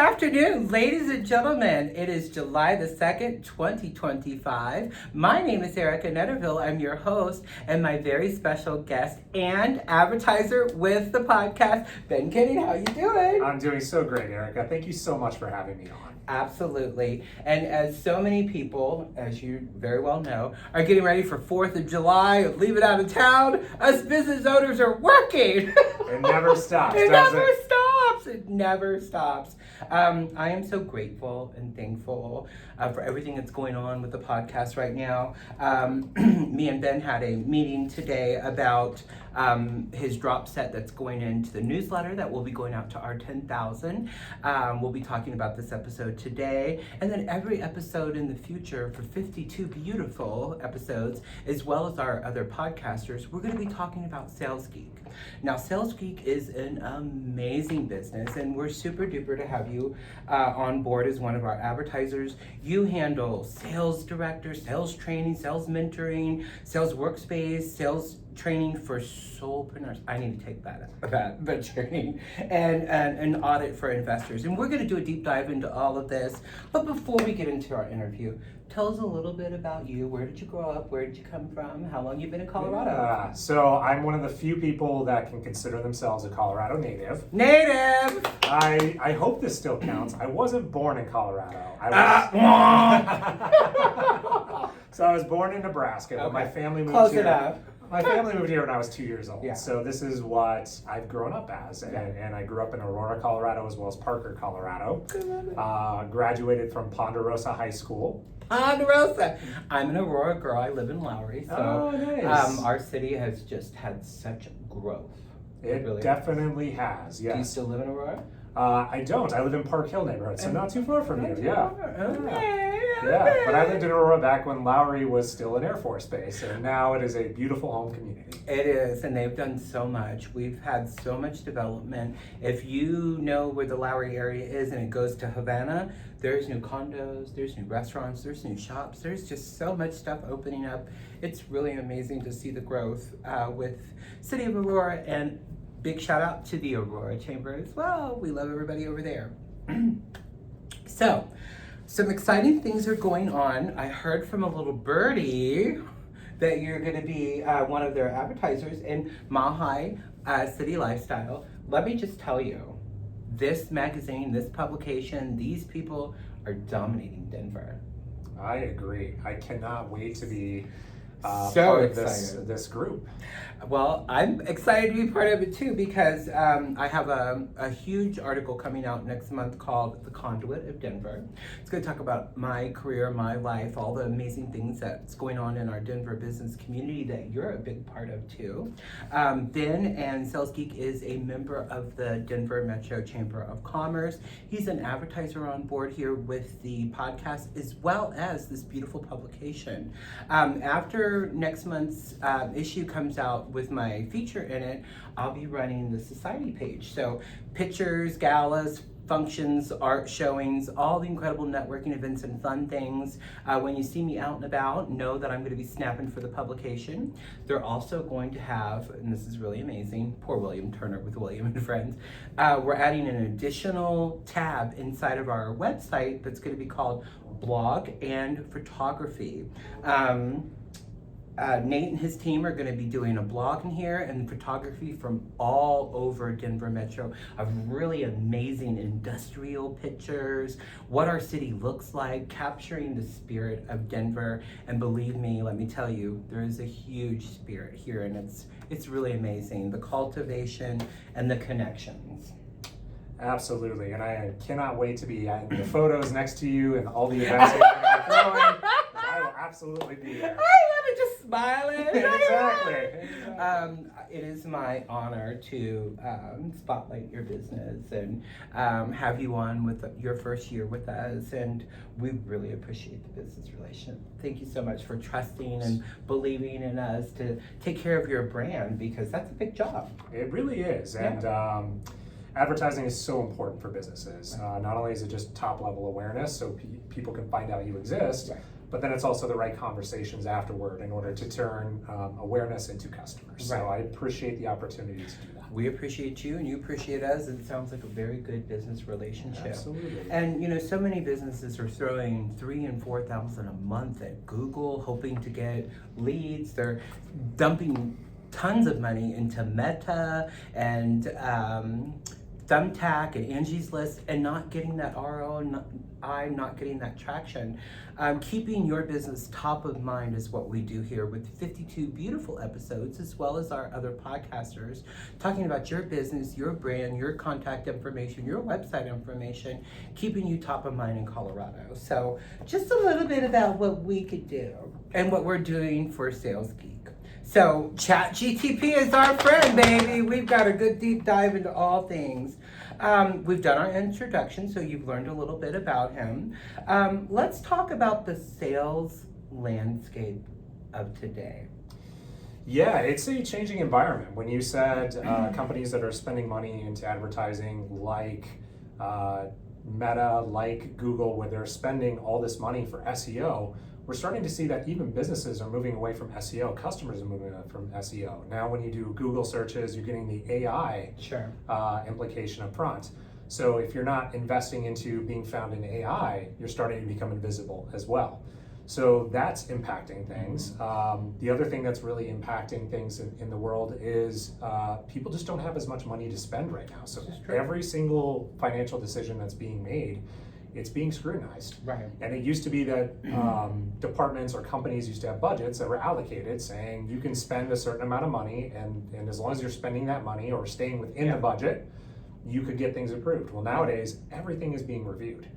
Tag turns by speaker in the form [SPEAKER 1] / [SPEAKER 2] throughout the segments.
[SPEAKER 1] afternoon, ladies and gentlemen. It is July the 2nd, 2025. My name is Arica Netterville. I'm your host and my very special guest and advertiser with the podcast, Ben Kinney. How you doing?
[SPEAKER 2] I'm doing so great, Arica. Thank you so much for having me on.
[SPEAKER 1] Absolutely. And as so many people, as you very well know, are getting ready for 4th of July, leaving out of town, us business owners are working.
[SPEAKER 2] It never stops,
[SPEAKER 1] It
[SPEAKER 2] does
[SPEAKER 1] never
[SPEAKER 2] it?
[SPEAKER 1] stops. It never stops. I am so grateful and thankful for everything that's going on with the podcast right now. Me and Ben had a meeting today about his drop set that's going into the newsletter that will be going out to our 10,000. We'll be talking about this episode today, and then every episode in the future for 52 beautiful episodes, as well as our other podcasters, we're going to be talking about Sales Geek. Now, Sales Geek is an amazing business, and we're super duper to have you on board as one of our advertisers. You handle sales director, sales training, sales mentoring, sales workspace, sales training for solopreneurs. I need to take that training, and an audit for investors. And we're going to do a deep dive into all of this. But before we get into our interview, tell us a little bit about you. Where did you grow up? Where did you come from? How long you been in Colorado?
[SPEAKER 2] So I'm one of the few people that can consider themselves a Colorado native.
[SPEAKER 1] Native!
[SPEAKER 2] I hope this still counts. I wasn't born in Colorado. So I was born in Nebraska, but my family moved
[SPEAKER 1] Close
[SPEAKER 2] here.
[SPEAKER 1] enough.
[SPEAKER 2] My family moved here when I was 2 years old.
[SPEAKER 1] Yeah.
[SPEAKER 2] So this is what I've grown up as. And I grew up in Aurora, Colorado, as well as Parker, Colorado. Graduated from Ponderosa High School.
[SPEAKER 1] Ponderosa. I'm an Aurora girl. I live in Lowry. So
[SPEAKER 2] Oh, nice.
[SPEAKER 1] our city has just had such growth.
[SPEAKER 2] It
[SPEAKER 1] really
[SPEAKER 2] definitely has, yes.
[SPEAKER 1] Do you still live in Aurora?
[SPEAKER 2] I don't. I live in Park Hill neighborhood, so not too far from you. Yeah.
[SPEAKER 1] Okay.
[SPEAKER 2] Yeah, but I lived in Aurora back when Lowry was still an Air Force base, and now it is a beautiful home community.
[SPEAKER 1] It is, and they've done so much. We've had so much development. If you know where the Lowry area is and it goes to Havana, there's new condos, there's new restaurants, there's new shops. There's just so much stuff opening up. It's really amazing to see the growth with City of Aurora, and big shout out to the Aurora Chamber as well. We love everybody over there. So, some exciting things are going on. I heard from a little birdie that you're going to be one of their advertisers in Mahai City Lifestyle. Let me just tell you, this magazine, this publication, these people are dominating Denver.
[SPEAKER 2] I agree. I cannot wait to be
[SPEAKER 1] So
[SPEAKER 2] part of
[SPEAKER 1] excited.
[SPEAKER 2] this group.
[SPEAKER 1] Well, I'm excited to be part of it too, because I have a huge article coming out next month called The Conduit of Denver. It's going to talk about my career, my life, all the amazing things that's going on in our Denver business community that you're a big part of too. Ben and Sales Geek is a member of the Denver Metro Chamber of Commerce. He's an advertiser on board here with the podcast as well as this beautiful publication. After next month's issue comes out with my feature in it, I'll be running the society page. So pictures, galas, functions, art showings, all the incredible networking events and fun things. When you see me out and about, know that I'm going to be snapping for the publication. They're also going to have, and this is really amazing, poor William Turner with William and Friends, we're adding an additional tab inside of our website that's going to be called Blog and Photography. Nate and his team are going to be doing a blog in here and photography from all over Denver Metro of really amazing industrial pictures, what our city looks like, capturing the spirit of Denver. And believe me, let me tell you, there is a huge spirit here, and it's really amazing, the cultivation and the connections.
[SPEAKER 2] Absolutely, and I cannot wait to be in the photos next to you and all the events that you're going to be throwing. I will absolutely be there.
[SPEAKER 1] I love it, just smiling.
[SPEAKER 2] Exactly.
[SPEAKER 1] It is my honor to spotlight your business and have you on with your first year with us, and we really appreciate the business relationship. Thank you so much for trusting and believing in us to take care of your brand, because that's a big job.
[SPEAKER 2] It really is, and advertising is so important for businesses. Not only is it just top level awareness so people can find out you exist, but then it's also the right conversations afterward in order to turn awareness into customers.
[SPEAKER 1] Right.
[SPEAKER 2] So I appreciate the opportunity to do that.
[SPEAKER 1] We appreciate you and you appreciate us. It sounds like a very good business relationship.
[SPEAKER 2] Absolutely.
[SPEAKER 1] And you know, so many businesses are throwing $3,000 and $4,000 a month at Google, hoping to get leads. They're dumping tons of money into Meta and Thumbtack and Angie's List, and not getting that ROI, not getting that traction. Keeping your business top of mind is what we do here with 52 beautiful episodes, as well as our other podcasters, talking about your business, your brand, your contact information, your website information, keeping you top of mind in Colorado. So just a little bit about what we could do and what we're doing for Sales Geek. So ChatGTP is our friend, baby. We've got a good deep dive into all things. We've done our introduction, so you've learned a little bit about him. Let's talk about the sales landscape of today.
[SPEAKER 2] Yeah, it's a changing environment. When you said companies that are spending money into advertising like Meta, like Google, where they're spending all this money for SEO, we're starting to see that even businesses are moving away from SEO. Customers are moving away from SEO. Now, when you do Google searches, you're getting the AI implication up front. So if you're not investing into being found in AI, you're starting to become invisible as well. So that's impacting things. The other thing that's really impacting things in the world is people just don't have as much money to spend right now. So every single financial decision that's being made, it's being scrutinized.
[SPEAKER 1] Right.
[SPEAKER 2] And it used to be that departments or companies used to have budgets that were allocated saying you can spend a certain amount of money, and as long as you're spending that money or staying within the budget, you could get things approved. Well, nowadays, everything is being reviewed.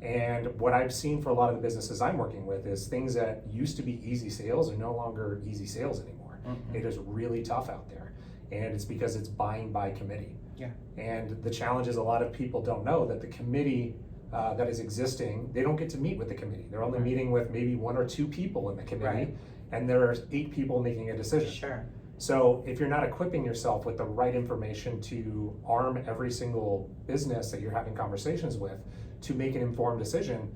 [SPEAKER 2] And what I've seen for a lot of the businesses I'm working with is things that used to be easy sales are no longer easy sales anymore. It is really tough out there. And it's because it's buying by committee. And the challenge is a lot of people don't know that the committee that is existing, they don't get to meet with the committee. They're only meeting with maybe 1 or 2 people in the committee, and there are 8 people making a decision. So if you're not equipping yourself with the right information to arm every single business that you're having conversations with to make an informed decision,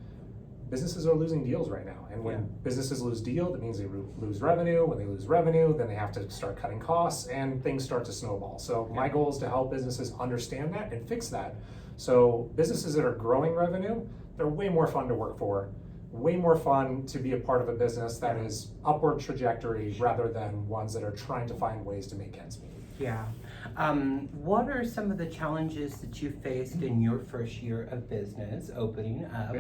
[SPEAKER 2] businesses are losing deals right now. And when businesses lose deal, that means they lose revenue. When they lose revenue, then they have to start cutting costs and things start to snowball. So my goal is to help businesses understand that and fix that. So businesses that are growing revenue, they're way more fun to work for, way more fun to be a part of a business that is upward trajectory rather than ones that are trying to find ways to make ends meet.
[SPEAKER 1] Yeah. What are some of the challenges that you faced in your first year of business opening up?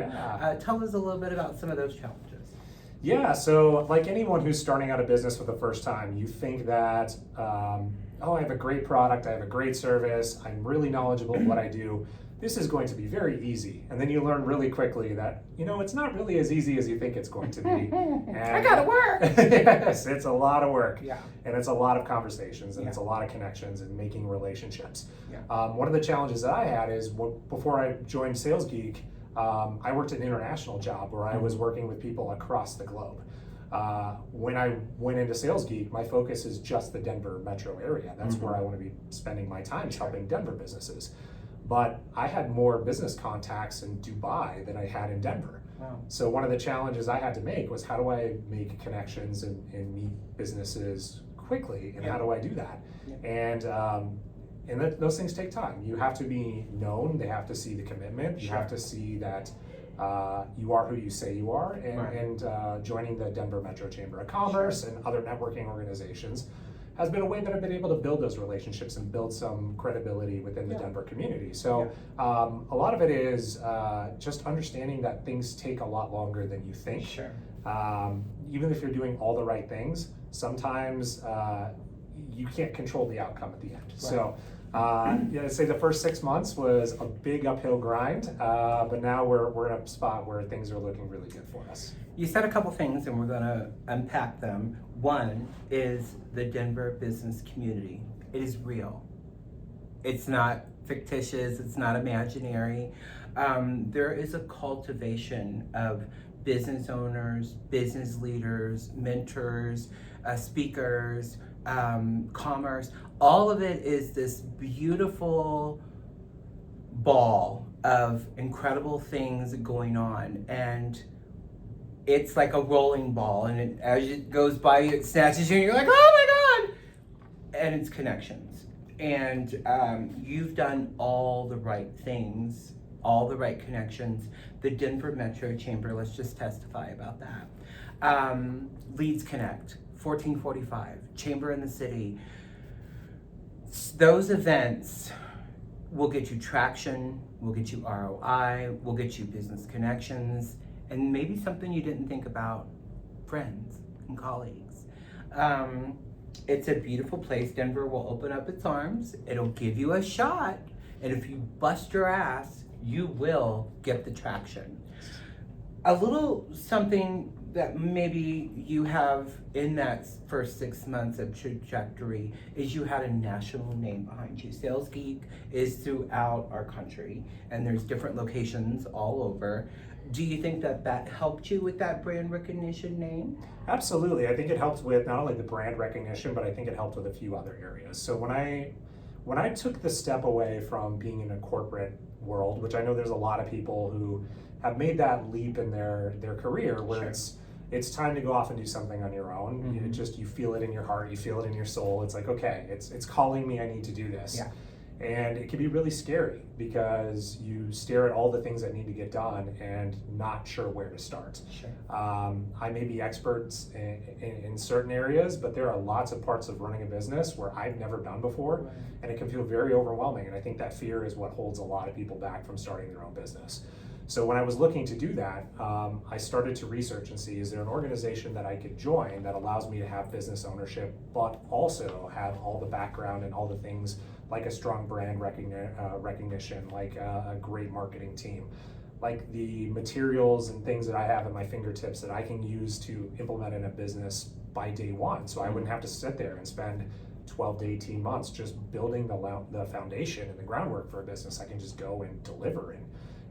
[SPEAKER 1] Tell us a little bit about some of those challenges.
[SPEAKER 2] Yeah, so like anyone who's starting out a business for the first time, you think that, oh, I have a great product, I have a great service, I'm really knowledgeable in what I do. This is going to be very easy. And then you learn really quickly that, you know, it's not really as easy as you think it's going to be. And
[SPEAKER 1] I gotta work.
[SPEAKER 2] Yes, it's a lot of work.
[SPEAKER 1] Yeah.
[SPEAKER 2] And it's a lot of conversations and it's a lot of connections and making relationships.
[SPEAKER 1] Yeah.
[SPEAKER 2] One of the challenges that I had is before I joined Sales Geek, I worked an international job where I was working with people across the globe. When I went into Sales Geek, my focus is just the Denver metro area. That's where I want to be spending my time, is helping Denver businesses. But I had more business contacts in Dubai than I had in Denver.
[SPEAKER 1] Wow.
[SPEAKER 2] So one of the challenges I had to make was, how do I make connections and meet businesses quickly, and how do I do that? And those things take time. You have to be known. They have to see the commitment. You have to see that you are who you say you are. And joining the Denver Metro Chamber of Commerce and other networking organizations has been a way that I've been able to build those relationships and build some credibility within the Denver community. So a lot of it is just understanding that things take a lot longer than you think. Even if you're doing all the right things, sometimes you can't control the outcome at the end. So I'd say the first 6 months was a big uphill grind, but now we're in a spot where things are looking really good for us.
[SPEAKER 1] You said a couple things and we're gonna unpack them. One is the Denver business community. It is real. It's not fictitious, it's not imaginary. There is a cultivation of business owners, business leaders, mentors, speakers, commerce. All of it is this beautiful ball of incredible things going on, and it's like a rolling ball, and as it goes by, it snatches you, and you're like, oh my God! And it's connections. And you've done all the right things, all the right connections. The Denver Metro Chamber, let's just testify about that. Leads Connect, 1445, Chamber in the City. Those events will get you traction, will get you ROI, will get you business connections, and maybe something you didn't think about, friends and colleagues. It's a beautiful place. Denver will open up its arms. It'll give you a shot, and if you bust your ass, you will get the traction. A little something that maybe you have in that first 6 months of trajectory is you had a national name behind you. Sales Geek is throughout our country, and there's different locations all over. Do you think that helped you with that brand recognition name?
[SPEAKER 2] Absolutely. I think it helped with not only the brand recognition, but I think it helped with a few other areas. So when I took the step away from being in a corporate world, which I know there's a lot of people who have made that leap in their career where it's time to go off and do something on your own. Mm-hmm. You feel it in your heart, you feel it in your soul. It's like, okay, it's calling me, I need to do this.
[SPEAKER 1] Yeah.
[SPEAKER 2] And it can be really scary because you stare at all the things that need to get done and not sure where to start.
[SPEAKER 1] Sure.
[SPEAKER 2] I may be experts in certain areas, but there are lots of parts of running a business where I've never done before, right. And it can feel very overwhelming. And I think that fear is what holds a lot of people back from starting their own business. So when I was looking to do that, I started to research and see, is there an organization that I could join that allows me to have business ownership, but also have all the background and all the things like a strong brand recognition, like a great marketing team, like the materials and things that I have at my fingertips that I can use to implement in a business by day one. So I wouldn't have to sit there and spend 12 to 18 months just building the foundation and the groundwork for a business. I can just go and deliver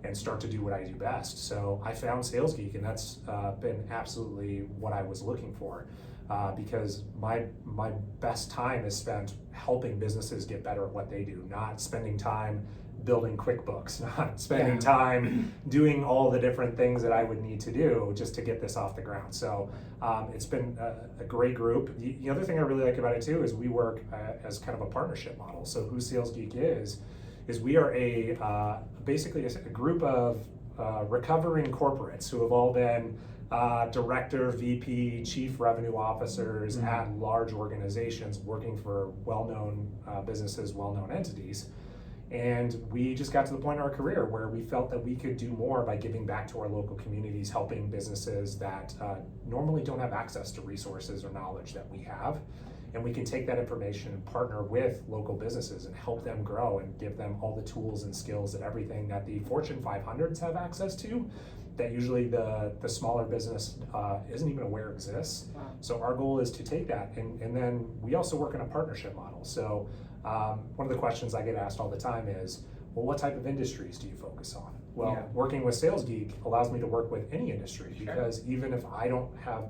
[SPEAKER 2] and start to do what I do best. So I found Sales Geek, and that's been absolutely what I was looking for. Because my best time is spent helping businesses get better at what they do, not spending time building QuickBooks, not spending time doing all the different things that I would need to do just to get this off the ground. So it's been a great group. The other thing I really like about it too is we work as kind of a partnership model. So who Sales Geek is we are basically a group of recovering corporates who have all been director, VP, chief revenue officers at large organizations working for well-known businesses, well-known entities. And we just got to the point in our career where we felt that we could do more by giving back to our local communities, helping businesses that normally don't have access to resources or knowledge that we have. And we can take that information and partner with local businesses and help them grow and give them all the tools and skills and everything that the Fortune 500s have access to, that usually the smaller business isn't even aware exists. Wow. So our goal is to take that, and then we also work in a partnership model. So one of the questions I get asked all the time is, well, what type of industries do you focus on? Well, working with Sales Geek allows me to work with any industry, because even if I don't have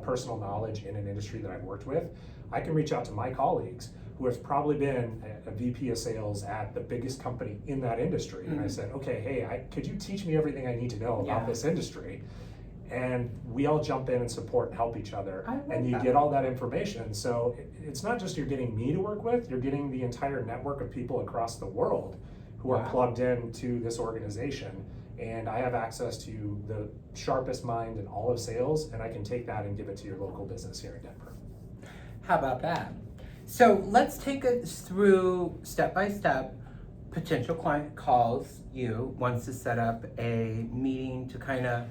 [SPEAKER 2] personal knowledge in an industry that I've worked with, I can reach out to my colleagues who have probably been a VP of sales at the biggest company in that industry. And I said, okay, hey, could you teach me everything I need to know about this industry? And we all jump in and support and help each other. And you get all that information. So it's not just you're getting me to work with, you're getting the entire network of people across the world who are plugged into this organization. And I have access to the sharpest mind in all of sales, and I can take that and give it to your local business here in Denver.
[SPEAKER 1] How about that? So let's take it through step by step. Potential client calls you, wants to set up a meeting to kind of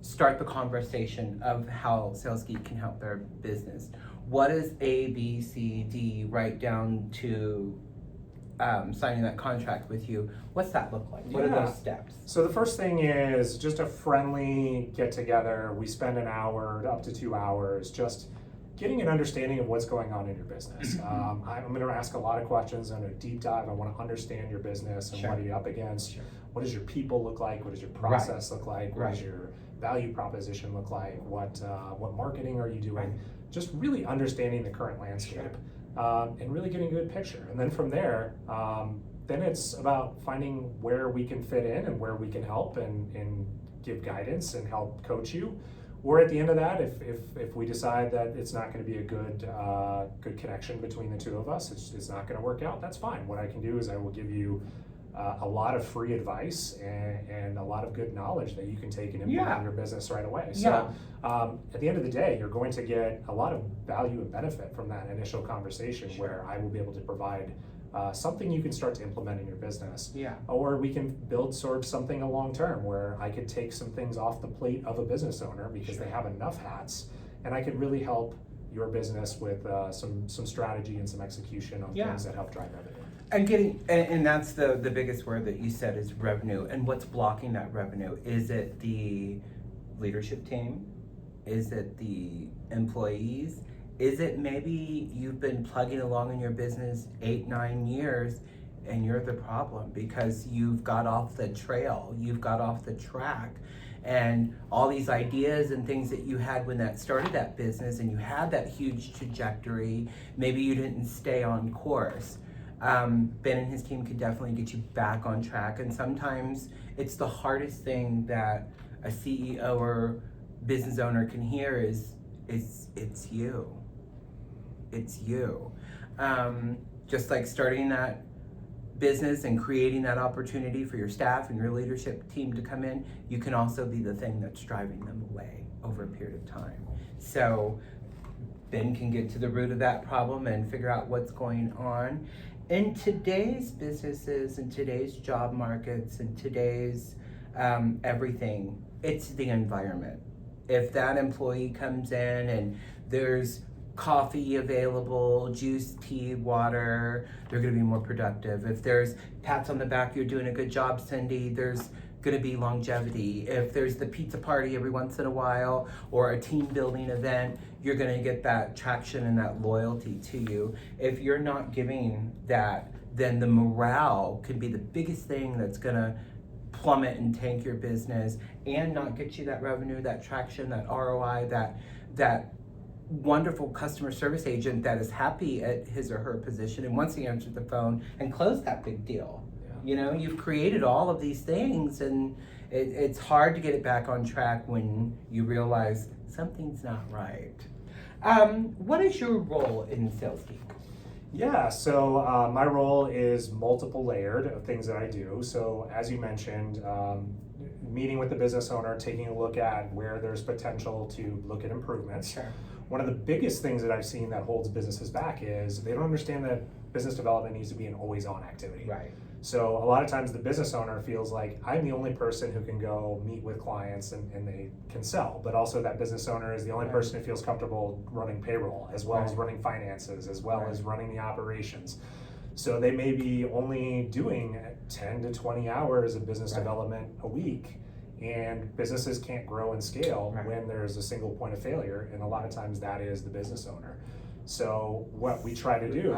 [SPEAKER 1] start the conversation of how Sales Geek can help their business. What is A, B, C, D, right down to signing that contract with you? What's that look like? What are those steps?
[SPEAKER 2] So the first thing is just a friendly get together. We spend an hour up to 2 hours just getting an understanding of what's going on in your business. I'm going to ask a lot of questions and a deep dive. I want to understand your business and what are you up against. What does your people look like? What does your process look like? What does your value proposition look like? What marketing are you doing? Just really understanding the current landscape. And really getting a good picture. And then from there, then it's about finding where we can fit in and where we can help and give guidance and help coach you. Or at the end of that, if we decide that it's not going to be a good connection between the two of us, it's not going to work out, that's fine. What I can do is I will give you a lot of free advice and a lot of good knowledge that you can take and implement in your business right away. So at the end of the day, you're going to get a lot of value and benefit from that initial conversation where I will be able to provide something you can start to implement in your business. Or we can build sort of something a long term where I could take some things off the plate of a business owner because they have enough hats, and I could really help your business with some strategy and some execution on things that help drive revenue.
[SPEAKER 1] And that's the biggest word that you said is revenue. And what's blocking that revenue? Is it the leadership team? Is it the employees? Is it maybe you've been plugging along in your business 8-9 years and you're the problem because you've got off the trail, you've got off the track, and all these ideas and things that you had when that started that business and you had that huge trajectory, maybe you didn't stay on course. Ben and his team could definitely get you back on track, and sometimes it's the hardest thing that a CEO or business owner can hear is it's you. It's you. Just like starting that business and creating that opportunity for your staff and your leadership team to come in, you can also be the thing that's driving them away over a period of time. So Ben can get to the root of that problem and figure out what's going on. In today's businesses, in today's job markets, in today's everything, it's the environment. If that employee comes in and there's coffee available, juice, tea, water, they're going to be more productive. If there's pats on the back, you're doing a good job, Cindy, there's going to be longevity. If there's the pizza party every once in a while or a team building event, you're going to get that traction and that loyalty to you. If you're not giving that, then the morale could be the biggest thing that's going to plummet and tank your business and not get you that revenue, that traction, that ROI, that wonderful customer service agent that is happy at his or her position and wants to answer the phone and close that big deal. You know, you've created all of these things, and it's hard to get it back on track when you realize something's not right. What is your role in Sales Geek?
[SPEAKER 2] Yeah, so my role is multiple layered of things that I do. So as you mentioned, meeting with the business owner, taking a look at where there's potential to look at improvements.
[SPEAKER 1] Sure.
[SPEAKER 2] One of the biggest things that I've seen that holds businesses back is they don't understand that business development needs to be an always-on activity.
[SPEAKER 1] Right.
[SPEAKER 2] So a lot of times the business owner feels like I'm the only person who can go meet with clients and they can sell, but also that business owner is the only person who feels comfortable running payroll as well as running finances, as well as running the operations. So they may be only doing 10 to 20 hours of business development a week, and businesses can't grow and scale when there's a single point of failure, and a lot of times that is the business owner. So what we try to do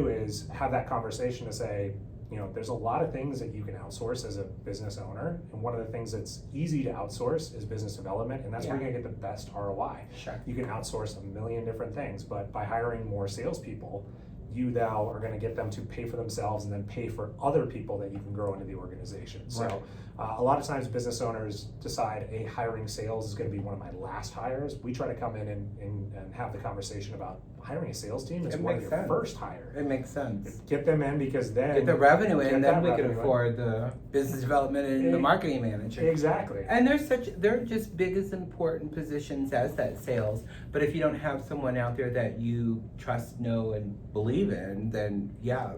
[SPEAKER 2] is have that conversation to say, you know, there's a lot of things that you can outsource as a business owner, and one of the things that's easy to outsource is business development, and that's where you're gonna get the best ROI.
[SPEAKER 1] Sure.
[SPEAKER 2] You can outsource a million different things, but by hiring more salespeople, you now are going to get them to pay for themselves and then pay for other people that you can grow into the organization. So a lot of times business owners decide hiring sales is going to be one of my last hires. We try to come in and have the conversation about hiring a sales team is one of your first hire.
[SPEAKER 1] It makes sense.
[SPEAKER 2] Get them in because then
[SPEAKER 1] get the revenue in, then we can afford the business development and the marketing manager.
[SPEAKER 2] Exactly.
[SPEAKER 1] And they're just big as important positions as that sales. But if you don't have someone out there that you trust, know, and believe in, then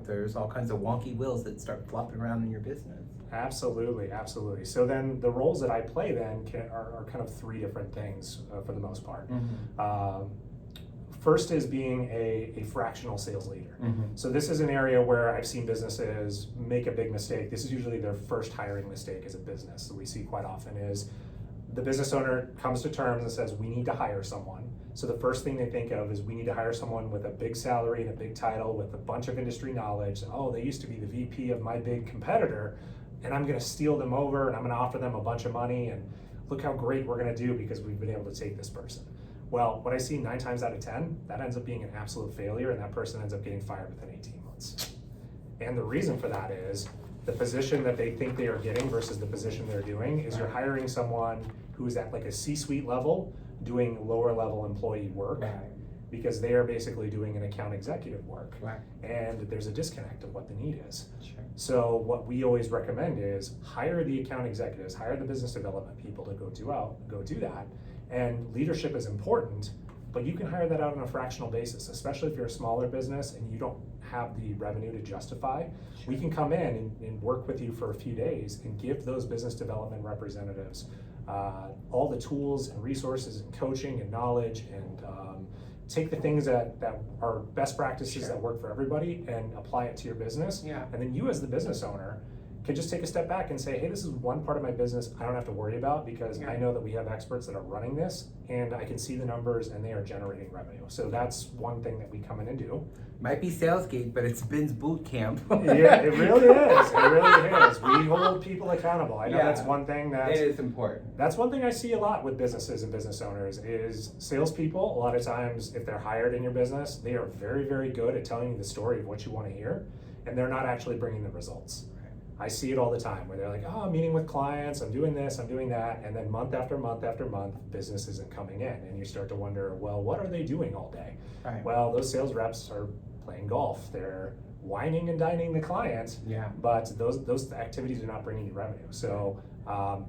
[SPEAKER 1] there's all kinds of wonky wheels that start flopping around in your business.
[SPEAKER 2] Absolutely, absolutely. So then the roles that I play then are kind of three different things for the most part. First is being a fractional sales leader. So this is an area where I've seen businesses make a big mistake. This is usually their first hiring mistake as a business that we see quite often is the business owner comes to terms and says, we need to hire someone. So the first thing they think of is we need to hire someone with a big salary and a big title with a bunch of industry knowledge. Oh, they used to be the VP of my big competitor, and I'm gonna steal them over and I'm gonna offer them a bunch of money and look how great we're gonna do because we've been able to take this person. Well, what I see 9 times out of 10, that ends up being an absolute failure, and that person ends up getting fired within 18 months. And the reason for that is the position that they think they are getting versus the position they're doing is you're hiring someone who's at like a C-suite level doing lower level employee work.
[SPEAKER 1] Right.
[SPEAKER 2] Because they are basically doing an account executive work.
[SPEAKER 1] Right.
[SPEAKER 2] And there's a disconnect of what the need is.
[SPEAKER 1] Sure.
[SPEAKER 2] So what we always recommend is hire the account executives, hire the business development people to go do that. And leadership is important, but you can hire that out on a fractional basis, especially if you're a smaller business and you don't have the revenue to justify. Sure. We can come in and work with you for a few days and give those business development representatives all the tools and resources and coaching and knowledge and take the things that are best practices
[SPEAKER 1] Sure.
[SPEAKER 2] that work for everybody and apply it to your business.
[SPEAKER 1] Yeah.
[SPEAKER 2] And then you as the business owner can just take a step back and say, hey, this is one part of my business I don't have to worry about because I know that we have experts that are running this and I can see the numbers and they are generating revenue. So that's one thing that we come in and do.
[SPEAKER 1] Might be Sales Geek, but it's Ben's boot camp.
[SPEAKER 2] Yeah, it really is. It really is. We hold people accountable. I know that's one thing that
[SPEAKER 1] it is important.
[SPEAKER 2] That's one thing I see a lot with businesses and business owners is salespeople. A lot of times, if they're hired in your business, they are very, very good at telling you the story of what you want to hear, and they're not actually bringing the results. I see it all the time where they're like, oh, I'm meeting with clients, I'm doing this, I'm doing that, and then month after month after month, business isn't coming in, and you start to wonder, well, what are they doing all day?
[SPEAKER 1] Right.
[SPEAKER 2] Well, those sales reps are playing golf. They're whining and dining the client, but those activities are not bringing you revenue. So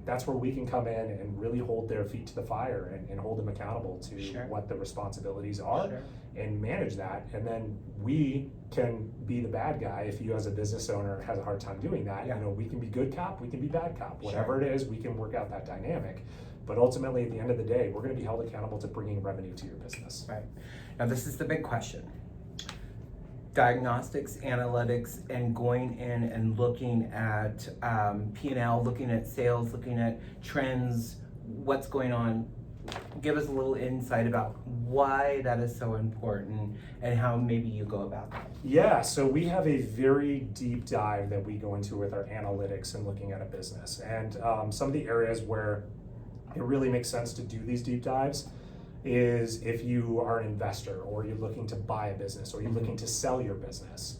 [SPEAKER 2] that's where we can come in and really hold their feet to the fire and hold them accountable to what the responsibilities are and manage that. And then we can be the bad guy if you as a business owner has a hard time doing that. You know, we can be good cop, we can be bad cop. Whatever it is, we can work out that dynamic. But ultimately, at the end of the day, we're going to be held accountable to bringing revenue to your business.
[SPEAKER 1] Right. Now, this is the big question. Diagnostics, analytics, and going in and looking at P&L, looking at sales, looking at trends, what's going on. Give us a little insight about why that is so important and how maybe you go about that.
[SPEAKER 2] Yeah, so we have a very deep dive that we go into with our analytics and looking at a business. And some of the areas where it really makes sense to do these deep dives is if you are an investor or you're looking to buy a business or you're looking to sell your business.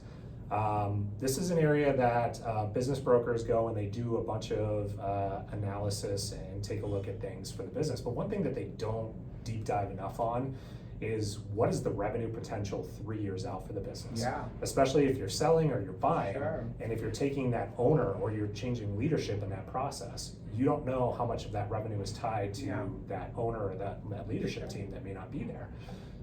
[SPEAKER 2] This is an area that business brokers go and they do a bunch of analysis and take a look at things for the business. But one thing that they don't deep dive enough on is what is the revenue potential 3 years out for the business? Especially if you're selling or you're buying, and if you're taking that owner or you're changing leadership in that process, you don't know how much of that revenue is tied to that owner or that leadership team that may not be there.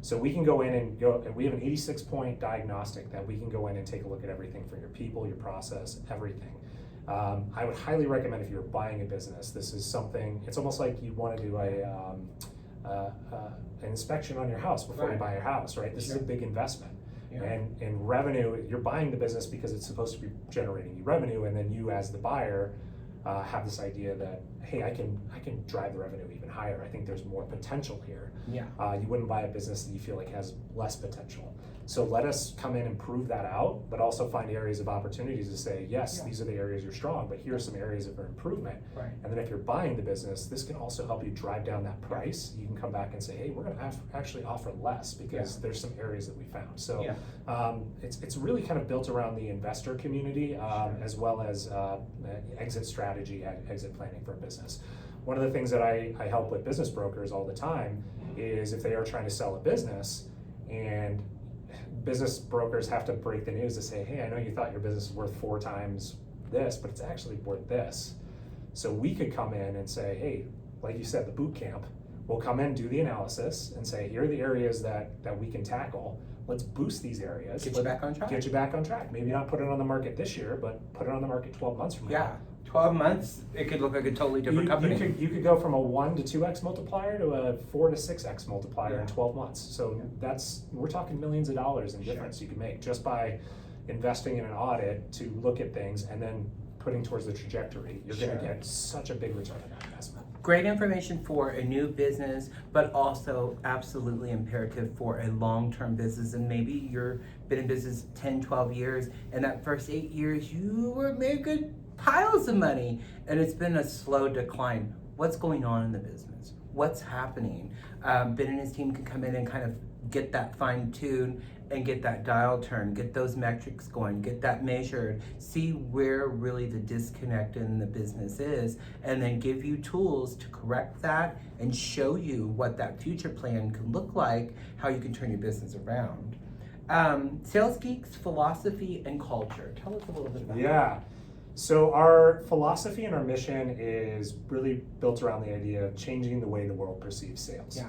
[SPEAKER 2] So we can go in and we have an 86-point diagnostic that we can go in and take a look at everything for your people, your process, everything. I would highly recommend if you're buying a business, this is something, it's almost like you want to do an inspection on your house before you buy your house, right? This is a big investment. And revenue, you're buying the business because it's supposed to be generating you revenue, and then you as the buyer have this idea that, hey, I can drive the revenue even higher. I think there's more potential here. You wouldn't buy a business that you feel like has less potential. So let us come in and prove that out, but also find areas of opportunities to say, yes, these are the areas you're strong, but here are some areas of improvement. And then if you're buying the business, this can also help you drive down that price. You can come back and say, hey, we're going to actually offer less because there's some areas that we found. So it's really kind of built around the investor community as well as exit strategy and exit planning for a business. One of the things that I help with business brokers all the time is if they are trying to sell a business, and business brokers have to break the news to say, hey, I know you thought your business is worth 4 times this, but it's actually worth this. So we could come in and say, hey, like you said, the boot camp, we'll come in, do the analysis, and say, here are the areas that we can tackle. Let's boost these areas.
[SPEAKER 1] Get you back on track.
[SPEAKER 2] Get you back on track. Maybe not put it on the market this year, but put it on the market 12 months from now.
[SPEAKER 1] 12 months, it could look like a totally different company.
[SPEAKER 2] You could go from a 1 to 2x multiplier to a 4 to 6x multiplier in 12 months. So we're talking millions of dollars in difference you can make just by investing in an audit to look at things and then putting towards the trajectory. You're going to get such a big return on that investment.
[SPEAKER 1] Great information for a new business, but also absolutely imperative for a long-term business. And maybe you've been in business 10, 12 years, and that first 8 years you were making piles of money, and it's been a slow decline. What's going on in the business? What's happening? Ben and his team can come in and kind of get that fine-tuned and get that dial turned, get those metrics going, get that measured, see where really the disconnect in the business is, and then give you tools to correct that and show you what that future plan can look like, how you can turn your business around. Sales Geek's philosophy and culture. Tell us a little bit about that.
[SPEAKER 2] Yeah. So our philosophy and our mission is really built around the idea of changing the way the world perceives sales.
[SPEAKER 1] Yeah.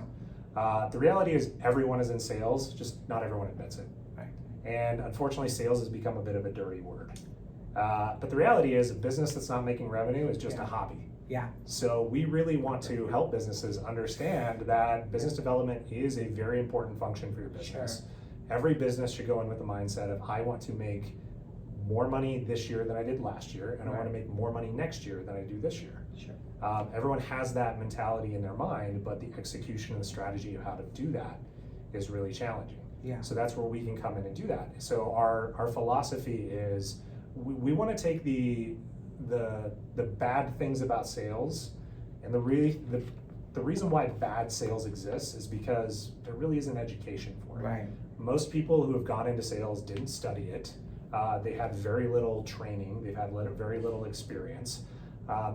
[SPEAKER 2] The reality is everyone is in sales, just not everyone admits it.
[SPEAKER 1] Right.
[SPEAKER 2] And unfortunately, sales has become a bit of a dirty word. But the reality is a business that's not making revenue is just a hobby.
[SPEAKER 1] Yeah.
[SPEAKER 2] So we really want to help businesses understand that business development is a very important function for your business.
[SPEAKER 1] Sure.
[SPEAKER 2] Every business should go in with the mindset of, I want to make more money this year than I did last year, and I want to make more money next year than I do this year.
[SPEAKER 1] Sure.
[SPEAKER 2] Everyone has that mentality in their mind, but the execution and the strategy of how to do that is really challenging.
[SPEAKER 1] Yeah.
[SPEAKER 2] So that's where we can come in and do that. So our philosophy is we want to take the bad things about sales, and the reason why bad sales exists is because there really isn't education for it.
[SPEAKER 1] Right.
[SPEAKER 2] Most people who have gone into sales didn't study it. They had very little training. They've had very little experience.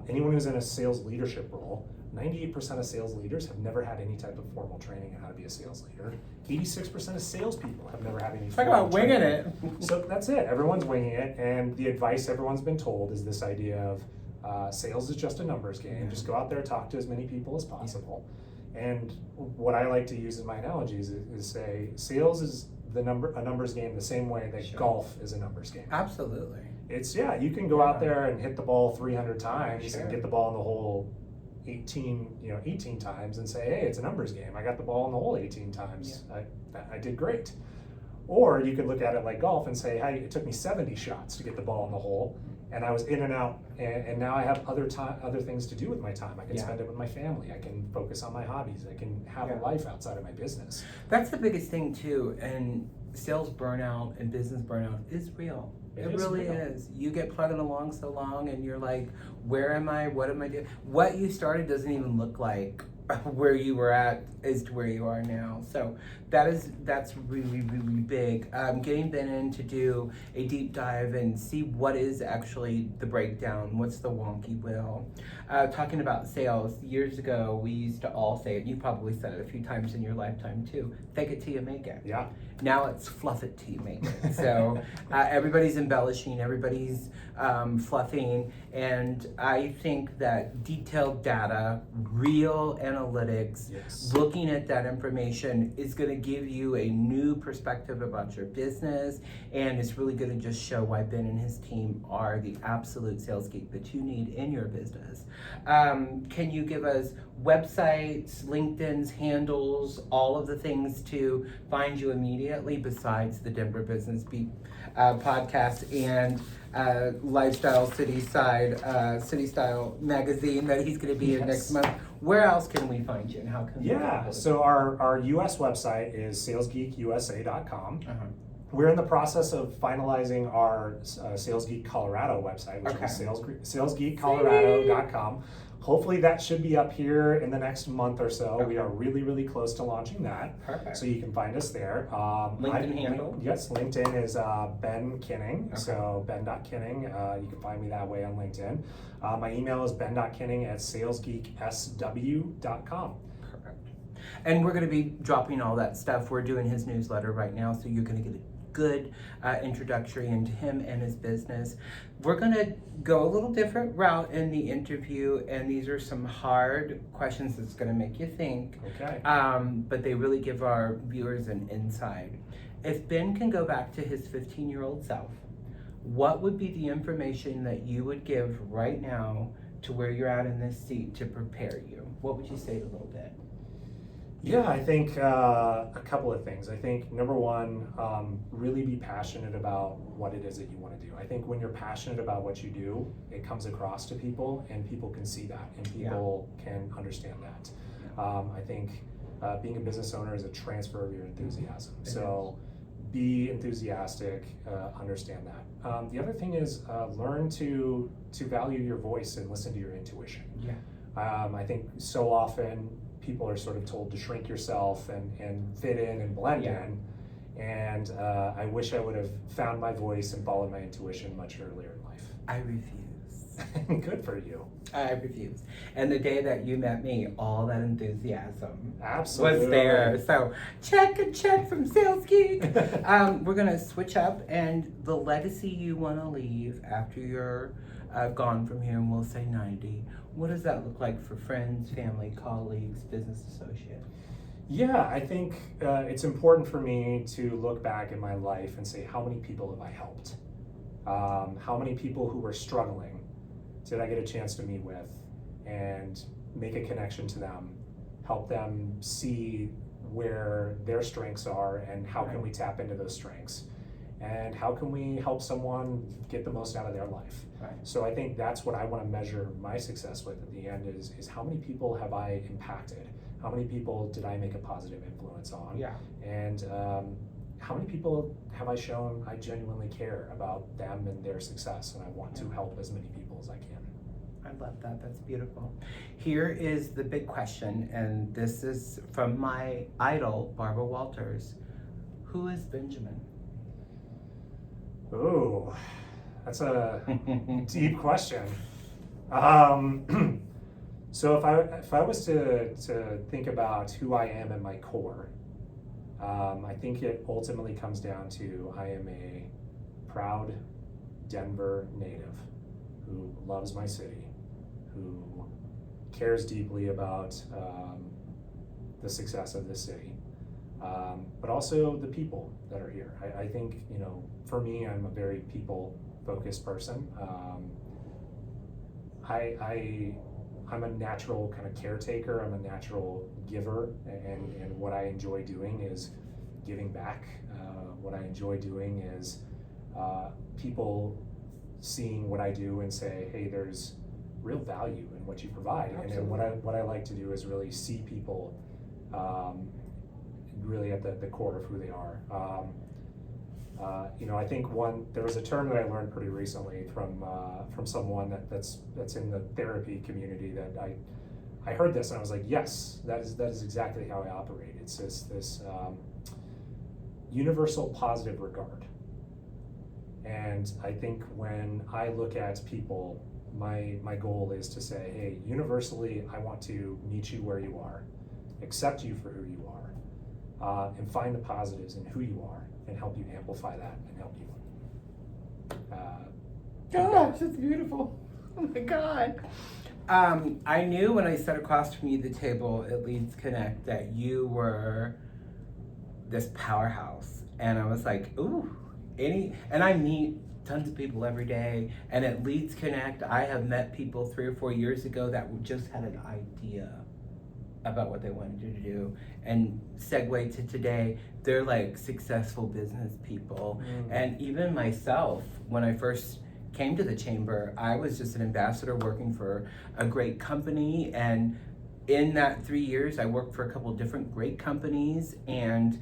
[SPEAKER 2] Anyone who's in a sales leadership role, 98% of sales leaders have never had any type of formal training on how to be a sales leader. 86% of salespeople have never had any
[SPEAKER 1] Talk
[SPEAKER 2] formal
[SPEAKER 1] about winging
[SPEAKER 2] training.
[SPEAKER 1] it.
[SPEAKER 2] So that's it. Everyone's winging it, and the advice everyone's been told is this idea of sales is just a numbers game.
[SPEAKER 1] Yeah.
[SPEAKER 2] Just go out there, talk to as many people as possible. And what I like to use in my analogies is say sales is a numbers game the same way that golf is a numbers game.
[SPEAKER 1] Absolutely.
[SPEAKER 2] It's you can go out there and hit the ball 300 times
[SPEAKER 1] Sure.
[SPEAKER 2] and get the ball in the hole 18 times and say, hey, it's a numbers game. I got the ball in the hole 18 times. Yeah. I did great. Or you could look at it like golf and say, hey, it took me 70 shots to get the ball in the hole, and I was in and out, and now I have other things to do with my time. I can spend it with my family. I can focus on my hobbies. I can have a life outside of my business.
[SPEAKER 1] That's the biggest thing too, and sales burnout and business burnout is real. It really is. You get plugging along so long and you're like, where am I? What am I doing? What you started doesn't even look like where you were at is to where you are now. So that's really, really big. Getting Ben in to do a deep dive and see what is actually the breakdown, what's the wonky wheel. Talking about sales, years ago we used to all say it, you probably said it a few times in your lifetime too, fake it till you make it.
[SPEAKER 2] Yeah.
[SPEAKER 1] Now it's fluff it till you make it. So everybody's embellishing, everybody's fluffing, and I think that detailed data, real analytics, looking at that information is going to give you a new perspective about your business, and it's really going to just show why Ben and his team are the absolute sales geek that you need in your business. Can you give us websites, LinkedIn's, handles, all of the things to find you immediately besides the Denver Business Beat podcast and Lifestyle City Style magazine that he's going to be in next month? Where else can we find you, and how can we
[SPEAKER 2] so our US website is salesgeekusa.com. We're in the process of finalizing our Sales Geek Colorado website, which is salesgeekcolorado.com. Hopefully that should be up here in the next month or so. We are really, really close to launching that.
[SPEAKER 1] Perfect.
[SPEAKER 2] So you can find us there.
[SPEAKER 1] LinkedIn handle?
[SPEAKER 2] Yes, LinkedIn is Ben Kinning. So ben.kinning. You can find me that way on LinkedIn. My email is ben.kinning@salesgeeksw.com.
[SPEAKER 1] Perfect. And we're going to be dropping all that stuff. We're doing his newsletter right now, so you're going to get a good introductory into him and his business. We're going to go a little different route in the interview, and these are some hard questions that's going to make you think.
[SPEAKER 2] Okay.
[SPEAKER 1] But they really give our viewers an insight. If Ben can go back to his 15-year-old self, what would be the information that you would give right now to where you're at in this seat to prepare you? What would you say a little bit?
[SPEAKER 2] Yeah, I think a couple of things. I think number one, really be passionate about what it is that you want to do. I think when you're passionate about what you do, it comes across to people, and people can see that, and people can understand that. I think being a business owner is a transfer of your enthusiasm. So be enthusiastic, understand that. The other thing is learn to value your voice and listen to your intuition. I think so often people are sort of told to shrink yourself and fit in and blend in. And I wish I would have found my voice and followed my intuition much earlier in life.
[SPEAKER 1] I refuse.
[SPEAKER 2] Good for you.
[SPEAKER 1] I refuse. And the day that you met me, all that enthusiasm
[SPEAKER 2] Absolutely
[SPEAKER 1] was there. So check from Sales Geek. We're gonna switch up, and the legacy you want to leave after you're gone from here, and we'll say 90. What does that look like for friends, family, colleagues, business associates?
[SPEAKER 2] Yeah, I think it's important for me to look back in my life and say, how many people have I helped? How many people who were struggling did I get a chance to meet with and make a connection to them, help them see where their strengths are and how can we tap into those strengths? And how can we help someone get the most out of their life?
[SPEAKER 1] Right.
[SPEAKER 2] So I think that's what I want to measure my success with at the end is how many people have I impacted? How many people did I make a positive influence on?
[SPEAKER 1] Yeah.
[SPEAKER 2] And how many people have I shown I genuinely care about them and their success, and I want to help as many people as I can.
[SPEAKER 1] I love that. That's beautiful. Here is the big question, and this is from my idol, Barbara Walters. Who is Benjamin?
[SPEAKER 2] Ooh, that's a deep question. So if I was to think about who I am at my core, I think it ultimately comes down to I am a proud Denver native who loves my city, who cares deeply about the success of this city, but also the people that are here. I think, for me, I'm a very people-focused person. I'm a natural kind of caretaker. I'm a natural giver, and what I enjoy doing is giving back. What I enjoy doing is people seeing what I do and say, hey, there's real value in what you provide.
[SPEAKER 1] Absolutely.
[SPEAKER 2] And what I like to do is really see people really at the core of who they are. I think there was a term that I learned pretty recently from someone that's in the therapy community that I heard this and I was like, yes, that is exactly how I operate. It's this universal positive regard. And I think when I look at people, my goal is to say, hey, universally, I want to meet you where you are, accept you for who you are, and find the positives in who you are, and help you amplify that and help you.
[SPEAKER 1] Gosh, that's beautiful. Oh my God. I knew when I sat across from you the table at Leads Connect that you were this powerhouse. And I was like, ooh, and I meet tons of people every day. And at Leads Connect, I have met people 3 or 4 years ago that just had an idea about what they wanted to do, and segue to today, they're like successful business people. And even myself, when I first came to the chamber, I was just an ambassador working for a great company, and in that 3 years I worked for a couple different great companies and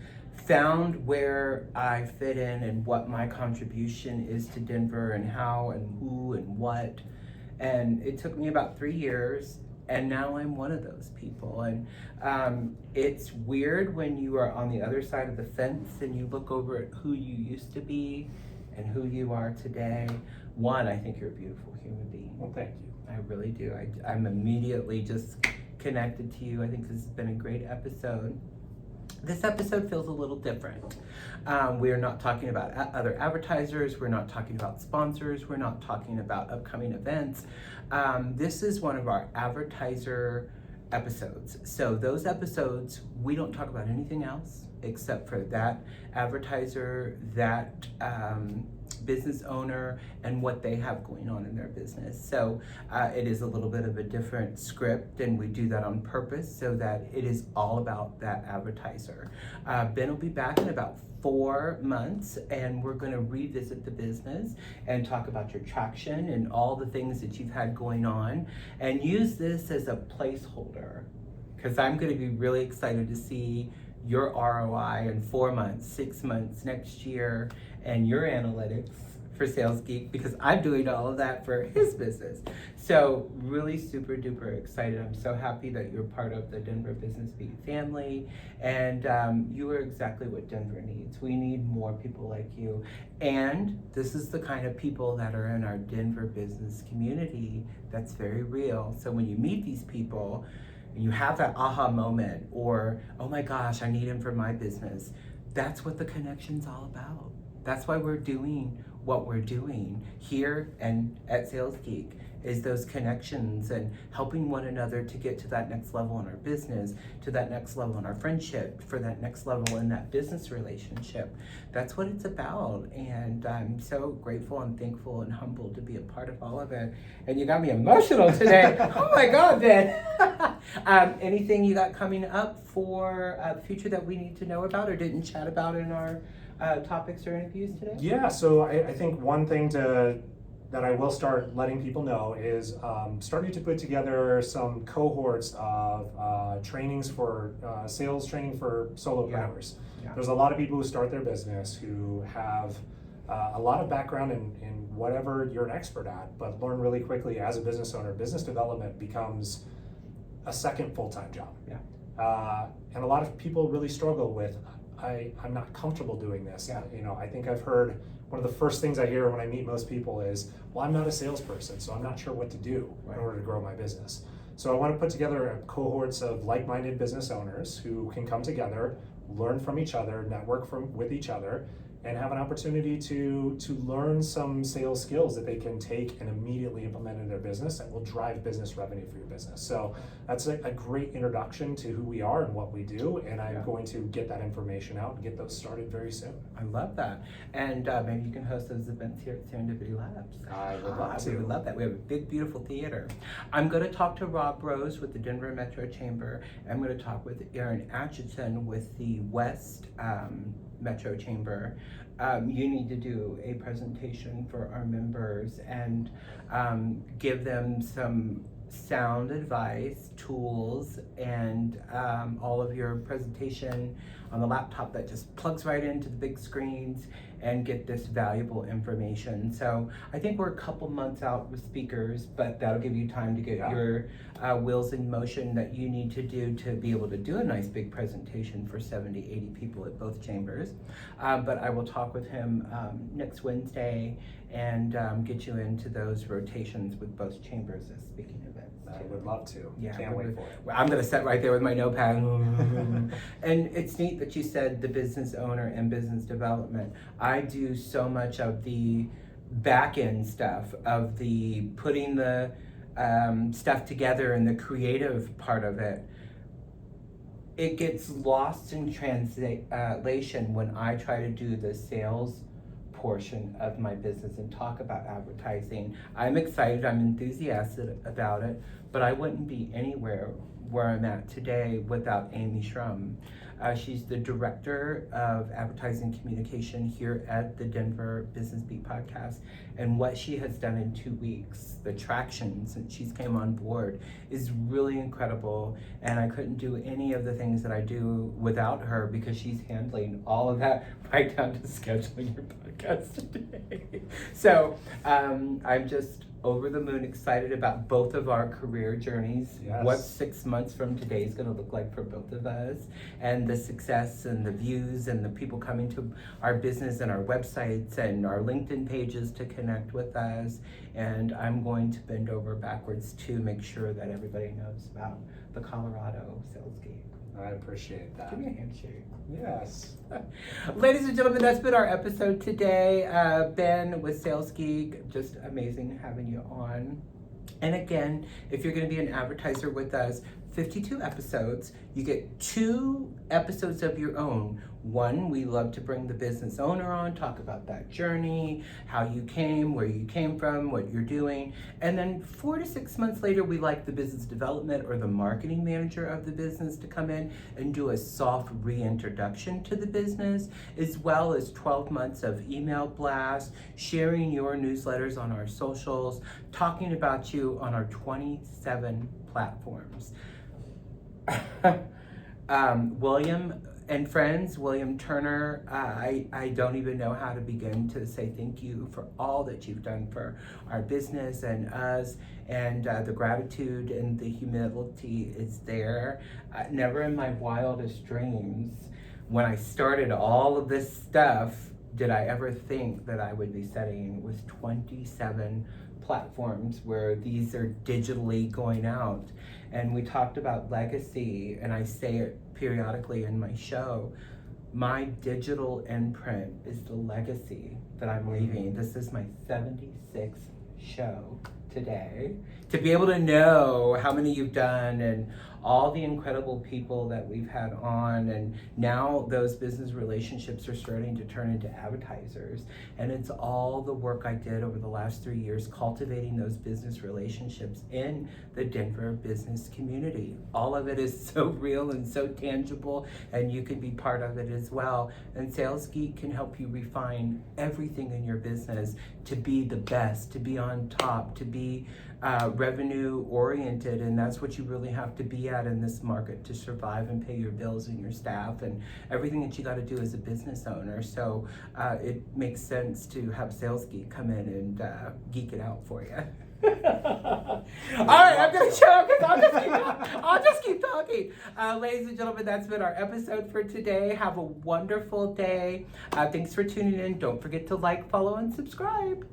[SPEAKER 1] found where I fit in and what my contribution is to Denver and how and who and what. And it took me about 3 years, and now I'm one of those people. And it's weird when you are on the other side of the fence and you look over at who you used to be and who you are today. One, I think you're a beautiful human being.
[SPEAKER 2] Well, thank you.
[SPEAKER 1] I really do. I'm immediately just connected to you. I think this has been a great episode. This episode feels a little different. We are not talking about other advertisers. We're not talking about sponsors. We're not talking about upcoming events. This is one of our advertiser episodes. So those episodes, we don't talk about anything else except for that advertiser, that business owner, and what they have going on in their business. So it is a little bit of a different script, and we do that on purpose so that it is all about that advertiser. Ben will be back in about 4 months, and we're going to revisit the business and talk about your traction and all the things that you've had going on, and use this as a placeholder, because I'm going to be really excited to see your ROI in 4 months, 6 months, next year, and your analytics for Sales Geek because I'm doing all of that for his business. So really super duper excited. I'm so happy that you're part of the Denver Business Beat family, and you are exactly what Denver needs. We need more people like you, and this is the kind of people that are in our Denver business community that's very real. So when you meet these people, and you have that aha moment, or, oh my gosh, I need him for my business. That's what the connection's all about. That's why we're doing what we're doing here and at Sales Geek, is those connections and helping one another to get to that next level in our business, to that next level in our friendship, for that next level in that business relationship. That's what it's about, and I'm so grateful and thankful and humbled to be a part of all of it. And you got me emotional today. Oh my God, Ben. Anything you got coming up for the future that we need to know about or didn't chat about in our topics or interviews today?
[SPEAKER 2] Yeah, so I think one thing that I will start letting people know is starting to put together some cohorts of trainings for sales training for solopreneurs.
[SPEAKER 1] Yeah.
[SPEAKER 2] There's a lot of people who start their business who have a lot of background in whatever you're an expert at, but learn really quickly as a business owner. Business development becomes a second full-time job.
[SPEAKER 1] Yeah.
[SPEAKER 2] And a lot of people really struggle with, I'm not comfortable doing this.
[SPEAKER 1] Yeah.
[SPEAKER 2] You know, I think I've heard one of the first things I hear when I meet most people is, well, I'm not a salesperson, so I'm not sure what to do in order to grow my business. So I want to put together cohorts of like-minded business owners who can come together, learn from each other, network with each other, and have an opportunity to learn some sales skills that they can take and immediately implement in their business that will drive business revenue for your business. So that's a great introduction to who we are and what we do, and I'm going to get that information out and get those started very soon.
[SPEAKER 1] I love that. And maybe you can host those events here at Serendipity Labs.
[SPEAKER 2] I would love to.
[SPEAKER 1] We would love that. We have a big, beautiful theater. I'm going to talk to Rob Rose with the Denver Metro Chamber. I'm going to talk with Aaron Atchison with the West Metro Chamber. You need to do a presentation for our members and give them some sound advice, tools, and all of your presentation on the laptop that just plugs right into the big screens and get this valuable information. So I think we're a couple months out with speakers, but that'll give you time to get your wheels in motion that you need to do to be able to do a nice big presentation for 70, 80 people at both chambers. But I will talk with him next Wednesday and get you into those rotations with both chambers as speaking events.
[SPEAKER 2] I would love to.
[SPEAKER 1] Yeah,
[SPEAKER 2] Can't wait for it.
[SPEAKER 1] I'm going to sit right there with my notepad. And it's neat that you said the business owner and business development. I do so much of the back end stuff, of the putting the stuff together and the creative part of it. It gets lost in translation when I try to do the sales portion of my business and talk about advertising. I'm excited, I'm enthusiastic about it, but I wouldn't be anywhere where I'm at today without Amy Schrum. She's the director of advertising communication here at the Denver Business Beat podcast, and what she has done in 2 weeks, the traction since she's came on board, is really incredible, and I couldn't do any of the things that I do without her because she's handling all of that right down to scheduling your podcast today. So I'm just over the moon excited about both of our career journeys.
[SPEAKER 2] Yes.
[SPEAKER 1] What 6 months from today is going to look like for both of us, and the success and the views and the people coming to our business and our websites and our LinkedIn pages to connect with us. And I'm going to bend over backwards to make sure that everybody knows about the Colorado Sales Geek.
[SPEAKER 2] I appreciate that.
[SPEAKER 1] Give me a handshake.
[SPEAKER 2] Yes.
[SPEAKER 1] Ladies and gentlemen, that's been our episode today. Ben with Sales Geek, just amazing having you on. And again, if you're going to be an advertiser with us, 52 episodes, you get 2 episodes of your own. One, we love to bring the business owner on, talk about that journey, how you came, where you came from, what you're doing. And then 4 to 6 months later, we like the business development or the marketing manager of the business to come in and do a soft reintroduction to the business, as well as 12 months of email blasts, sharing your newsletters on our socials, talking about you on our 27 platforms. William and friends, William Turner, I don't even know how to begin to say thank you for all that you've done for our business and us, and the gratitude and the humility is there. Never in my wildest dreams, when I started all of this stuff, did I ever think that I would be setting with 27 platforms where these are digitally going out. And we talked about legacy, and I say it periodically in my show. My digital imprint is the legacy that I'm leaving. This is my 76th show today. To be able to know how many you've done and all the incredible people that we've had on, and now those business relationships are starting to turn into advertisers, and it's all the work I did over the last 3 years cultivating those business relationships in the Denver business community. All of it is so real and so tangible, and you can be part of it as well. And Sales Geek can help you refine everything in your business to be the best, to be on top, to be revenue oriented, and that's what you really have to be at in this market to survive and pay your bills and your staff and everything that you got to do as a business owner. So it makes sense to have Sales Geek come in and geek it out for you. All right, I'm gonna shut up because I'll just keep talking. Ladies and gentlemen, that's been our episode for today. Have a wonderful day. Thanks for tuning in. Don't forget to like, follow, and subscribe.